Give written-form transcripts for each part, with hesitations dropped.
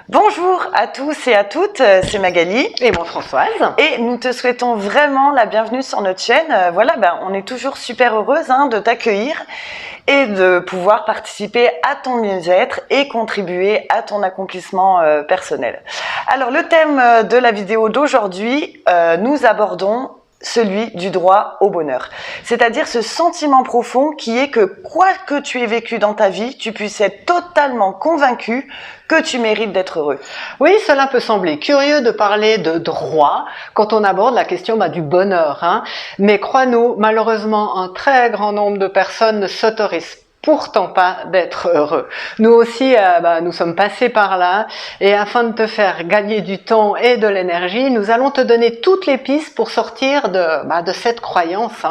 Bonjour à tous et à toutes, c'est Magali et moi Françoise, et nous te souhaitons vraiment la bienvenue sur notre chaîne. On est toujours super heureuse de t'accueillir et de pouvoir participer à ton mieux-être et contribuer à ton accomplissement personnel. Alors le thème de la vidéo d'aujourd'hui, nous abordons celui du droit au bonheur. C'est-à-dire ce sentiment profond qui est que quoi que tu aies vécu dans ta vie, tu puisses être totalement convaincu que tu mérites d'être heureux. Oui, cela peut sembler curieux de parler de droit quand on aborde la question du bonheur. Mais crois-nous, malheureusement, un très grand nombre de personnes ne s'autorisent pourtant pas d'être heureux. Nous aussi, nous sommes passés par là et afin de te faire gagner du temps et de l'énergie, nous allons te donner toutes les pistes pour sortir de cette croyance.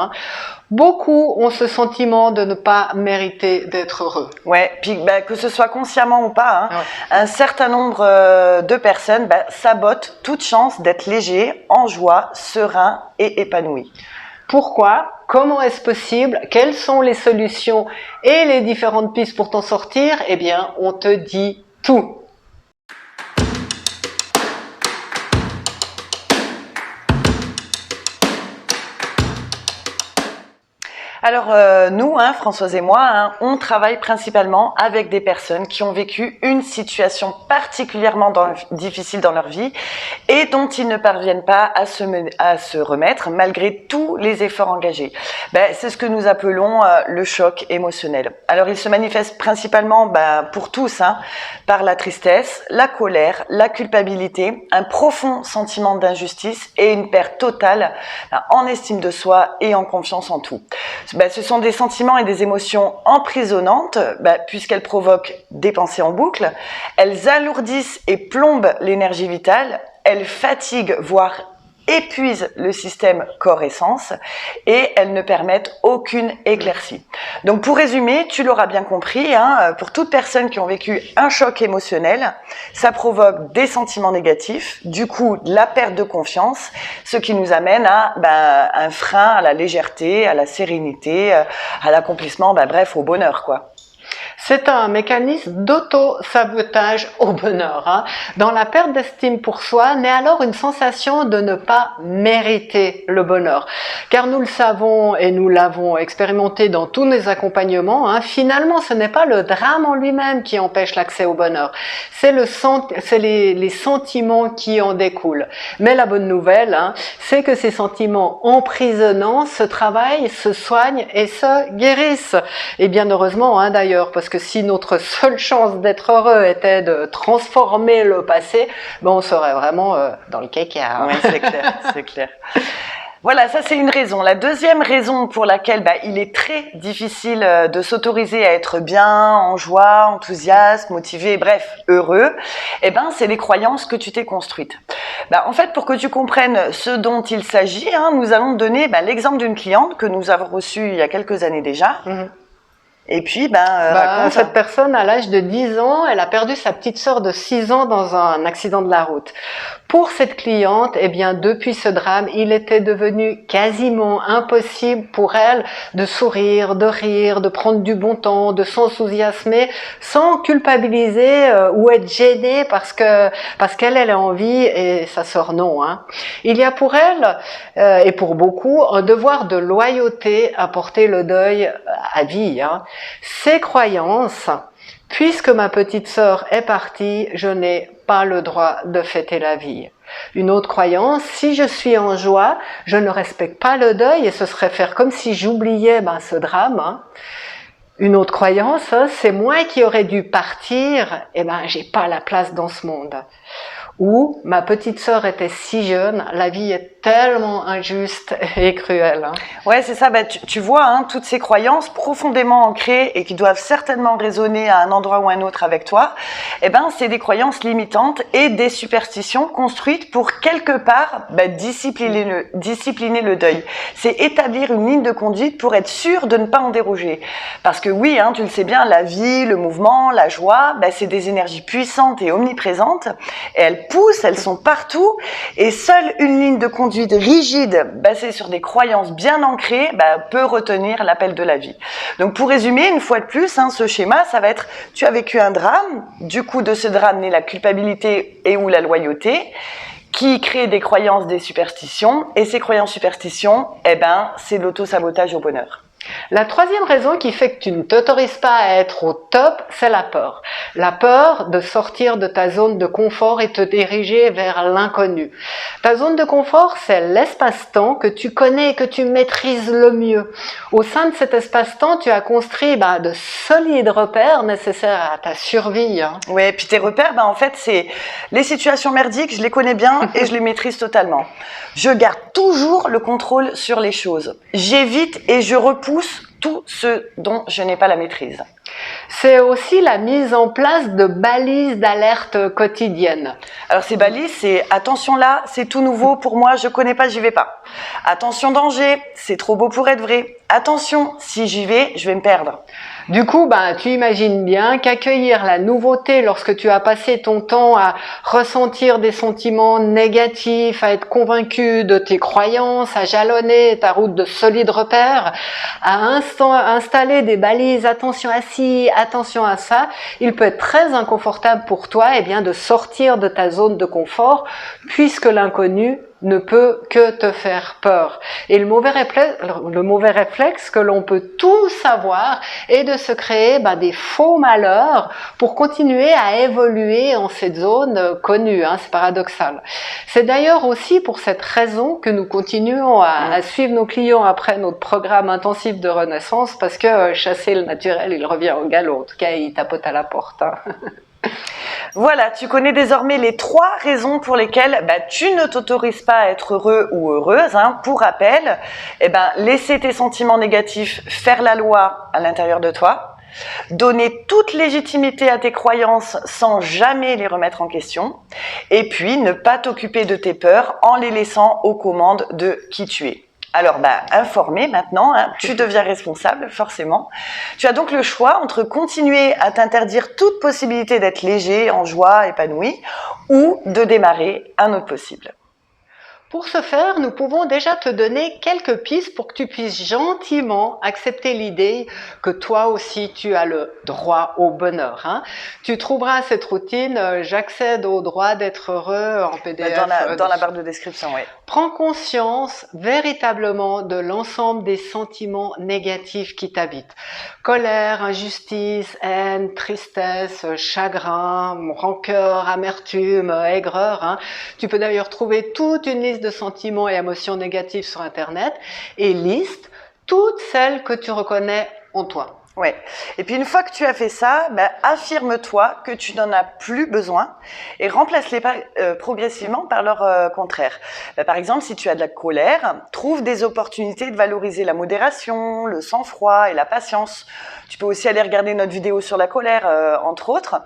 Beaucoup ont ce sentiment de ne pas mériter d'être heureux. Ouais, puis que ce soit consciemment ou pas, ouais. Un certain nombre de personnes sabotent toute chance d'être léger, en joie, serein et épanoui. Pourquoi? Comment est-ce possible? Quelles sont les solutions et les différentes pistes pour t'en sortir? Eh bien, on te dit tout. Alors nous, Françoise et moi, on travaille principalement avec des personnes qui ont vécu une situation particulièrement difficile dans leur vie et dont ils ne parviennent pas à se remettre malgré tous les efforts engagés. C'est ce que nous appelons le choc émotionnel. Alors il se manifeste principalement pour tous par la tristesse, la colère, la culpabilité, un profond sentiment d'injustice et une perte totale en estime de soi et en confiance en tout. Ce sont des sentiments et des émotions emprisonnantes puisqu'elles provoquent des pensées en boucle, elles alourdissent et plombent l'énergie vitale, elles fatiguent voire épuisent le système corps-essence et elles ne permettent aucune éclaircie. Donc pour résumer, tu l'auras bien compris, pour toute personne qui a vécu un choc émotionnel, ça provoque des sentiments négatifs, du coup de la perte de confiance, ce qui nous amène à un frein à la légèreté, à la sérénité, à l'accomplissement, bref, au bonheur quoi. C'est un mécanisme d'auto-sabotage au bonheur. Dans la perte d'estime pour soi naît alors une sensation de ne pas mériter le bonheur. Car nous le savons et nous l'avons expérimenté dans tous nos accompagnements, finalement ce n'est pas le drame en lui-même qui empêche l'accès au bonheur, c'est les sentiments qui en découlent. Mais la bonne nouvelle, c'est que ces sentiments emprisonnants se travaillent, se soignent et se guérissent. Et bien heureusement d'ailleurs, parce que si notre seule chance d'être heureux était de transformer le passé, on serait vraiment dans le caca. Oui, c'est clair, c'est clair. Voilà, ça c'est une raison. La deuxième raison pour laquelle il est très difficile de s'autoriser à être bien, en joie, enthousiaste, motivé, bref, heureux, c'est les croyances que tu t'es construites. En fait, pour que tu comprennes ce dont il s'agit, nous allons te donner l'exemple d'une cliente que nous avons reçue il y a quelques années déjà. Et puis, cette personne, à l'âge de 10 ans, elle a perdu sa petite sœur de 6 ans dans un accident de la route. Pour cette cliente, depuis ce drame, il était devenu quasiment impossible pour elle de sourire, de rire, de prendre du bon temps, de s'enthousiasmer, sans culpabiliser ou être gênée parce qu'elle a envie et sa sœur non. Il y a pour elle, et pour beaucoup, un devoir de loyauté à porter le deuil à vie. Ces croyances, puisque ma petite sœur est partie, je n'ai pas le droit de fêter la vie. Une autre croyance, si je suis en joie, je ne respecte pas le deuil et ce serait faire comme si j'oubliais ce drame. Une autre croyance, c'est moi qui aurais dû partir, j'ai pas la place dans ce monde. Ou ma petite sœur était si jeune, la vie est tellement injuste et cruelle. Ouais, c'est ça. Tu vois, toutes ces croyances profondément ancrées et qui doivent certainement résonner à un endroit ou un autre avec toi, c'est des croyances limitantes et des superstitions construites pour quelque part discipliner le deuil. C'est établir une ligne de conduite pour être sûr de ne pas en déroger. Parce que oui, tu le sais bien, la vie, le mouvement, la joie, c'est des énergies puissantes et omniprésentes. Et elles poussent, elles sont partout. Et seule une ligne de conduite rigide, basée sur des croyances bien ancrées, peut retenir l'appel de la vie. Donc pour résumer, une fois de plus, ce schéma, ça va être, tu as vécu un drame, du coup de ce drame naît la culpabilité et ou la loyauté, qui crée des croyances, des superstitions, et ces croyances superstitions, c'est l'auto-sabotage au bonheur. La troisième raison qui fait que tu ne t'autorises pas à être au top, c'est la peur. La peur de sortir de ta zone de confort et te diriger vers l'inconnu. Ta zone de confort, c'est l'espace-temps que tu connais et que tu maîtrises le mieux. Au sein de cet espace-temps, tu as construit de solides repères nécessaires à ta survie. Oui, puis tes repères, en fait, c'est les situations merdiques, je les connais bien et je les maîtrise totalement. Je garde toujours le contrôle sur les choses. J'évite et je repousse tout ce dont je n'ai pas la maîtrise. C'est aussi la mise en place de balises d'alerte quotidiennes. Alors ces balises, c'est attention là, c'est tout nouveau pour moi, je connais pas, j'y vais pas. Attention danger, c'est trop beau pour être vrai. Attention, si j'y vais, je vais me perdre. Du coup, tu imagines bien qu'accueillir la nouveauté lorsque tu as passé ton temps à ressentir des sentiments négatifs, à être convaincu de tes croyances, à jalonner ta route de solides repères, à installer des balises, attention à ci, attention à ça, il peut être très inconfortable pour toi de sortir de ta zone de confort puisque l'inconnu ne peut que te faire peur. Et le mauvais réflexe que l'on peut tous avoir est de se créer des faux malheurs pour continuer à évoluer en cette zone connue. C'est paradoxal. C'est d'ailleurs aussi pour cette raison que nous continuons à suivre nos clients après notre programme intensif de renaissance, parce que chasser le naturel, il revient au galop. En tout cas, il tapote à la porte. Voilà, tu connais désormais les 3 raisons pour lesquelles tu ne t'autorises pas à être heureux ou heureuse. Pour rappel, laisser tes sentiments négatifs faire la loi à l'intérieur de toi, donner toute légitimité à tes croyances sans jamais les remettre en question, et puis ne pas t'occuper de tes peurs en les laissant aux commandes de qui tu es. Alors, informé maintenant, tu deviens responsable, forcément. Tu as donc le choix entre continuer à t'interdire toute possibilité d'être léger, en joie, épanoui, ou de démarrer un autre possible. Pour ce faire, nous pouvons déjà te donner quelques pistes pour que tu puisses gentiment accepter l'idée que toi aussi tu as le droit au bonheur. Tu trouveras cette routine « J'accède au droit d'être heureux » en PDF. Dans la barre de description, oui. Prends conscience véritablement de l'ensemble des sentiments négatifs qui t'habitent. Colère, injustice, haine, tristesse, chagrin, rancœur, amertume, aigreur. Tu peux d'ailleurs trouver toute une liste de sentiments et émotions négatives sur Internet et liste toutes celles que tu reconnais en toi. Ouais. Et puis une fois que tu as fait ça, affirme-toi que tu n'en as plus besoin et remplace-les progressivement par leur contraire. Par exemple, si tu as de la colère, trouve des opportunités de valoriser la modération, le sang-froid et la patience. Tu peux aussi aller regarder notre vidéo sur la colère, entre autres.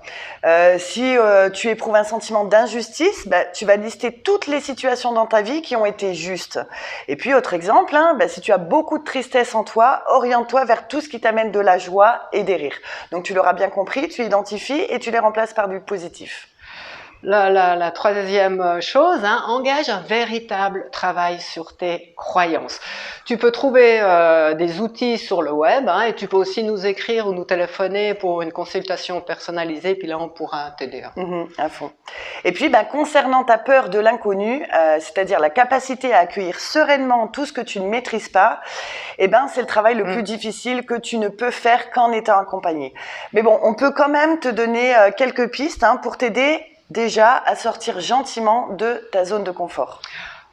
Si tu éprouves un sentiment d'injustice, tu vas lister toutes les situations dans ta vie qui ont été justes. Et puis, autre exemple, si tu as beaucoup de tristesse en toi, oriente-toi vers tout ce qui t'amène de la joie et des rires. Donc, tu l'auras bien compris, tu identifies et tu les remplaces par du positif. La troisième chose, engage un véritable travail sur tes croyances. Tu peux trouver des outils sur le web et tu peux aussi nous écrire ou nous téléphoner pour une consultation personnalisée, puis là on pourra t'aider. À fond. Et puis concernant ta peur de l'inconnu, c'est-à-dire la capacité à accueillir sereinement tout ce que tu ne maîtrises pas, c'est le travail le plus difficile que tu ne peux faire qu'en étant accompagné. Mais bon, on peut quand même te donner quelques pistes pour t'aider déjà à sortir gentiment de ta zone de confort.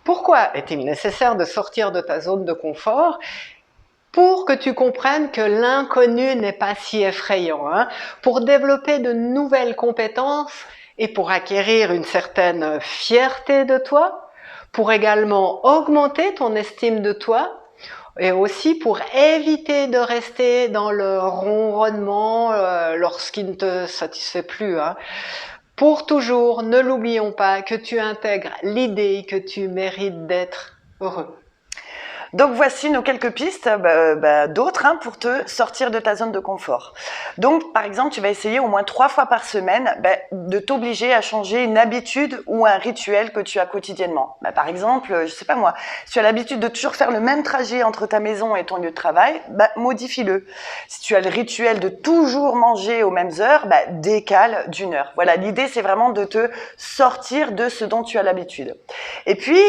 Pourquoi est-il nécessaire de sortir de ta zone de confort ? Pour que tu comprennes que l'inconnu n'est pas si effrayant, pour développer de nouvelles compétences et pour acquérir une certaine fierté de toi, pour également augmenter ton estime de toi, et aussi pour éviter de rester dans le ronronnement lorsqu'il ne te satisfait plus. Pour toujours, ne l'oublions pas, que tu intègres l'idée que tu mérites d'être heureux. Donc voici nos quelques pistes, d'autres pour te sortir de ta zone de confort. Donc par exemple, tu vas essayer au moins 3 fois par semaine de t'obliger à changer une habitude ou un rituel que tu as quotidiennement. Par exemple, je sais pas moi, si tu as l'habitude de toujours faire le même trajet entre ta maison et ton lieu de travail, modifie-le. Si tu as le rituel de toujours manger aux mêmes heures, décale d'une heure. Voilà, l'idée c'est vraiment de te sortir de ce dont tu as l'habitude. Et puis,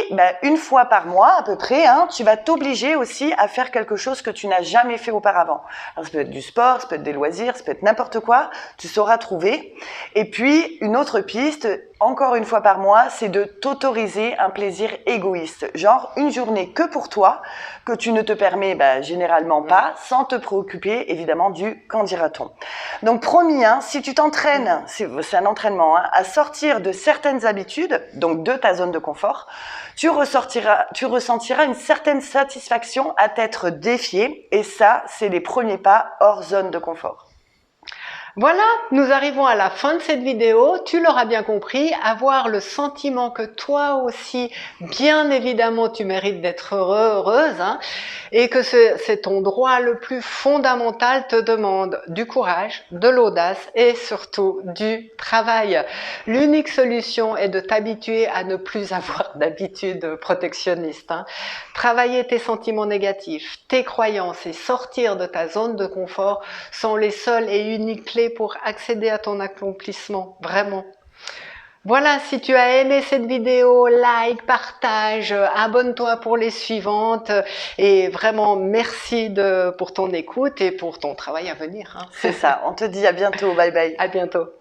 une fois par mois à peu près, tu vas t'obliger aussi à faire quelque chose que tu n'as jamais fait auparavant. Alors, ça peut être du sport, ça peut être des loisirs, ça peut être n'importe quoi, tu sauras trouver. Et puis, une autre piste, encore une fois par mois, c'est de t'autoriser un plaisir égoïste. Genre, une journée que pour toi, que tu ne te permets généralement pas, sans te préoccuper évidemment du qu'en dira-t-on. Donc promis, si tu t'entraînes, c'est un entraînement, à sortir de certaines habitudes, donc de ta zone de confort, tu ressentiras une certaine satisfaction à t'être défié, et ça, c'est les premiers pas hors zone de confort. Voilà, nous arrivons à la fin de cette vidéo. Tu l'auras bien compris, avoir le sentiment que toi aussi, bien évidemment, tu mérites d'être heureux, heureuse, et que c'est ton droit le plus fondamental, te demande du courage, de l'audace et surtout du travail. L'unique solution est de t'habituer à ne plus avoir d'habitude protectionniste. Travailler tes sentiments négatifs, tes croyances et sortir de ta zone de confort sont les seules et uniques clés pour accéder à ton accomplissement, vraiment. Voilà, si tu as aimé cette vidéo, like, partage, abonne-toi pour les suivantes et vraiment merci pour ton écoute et pour ton travail à venir. C'est ça, on te dit à bientôt, bye bye. À bientôt.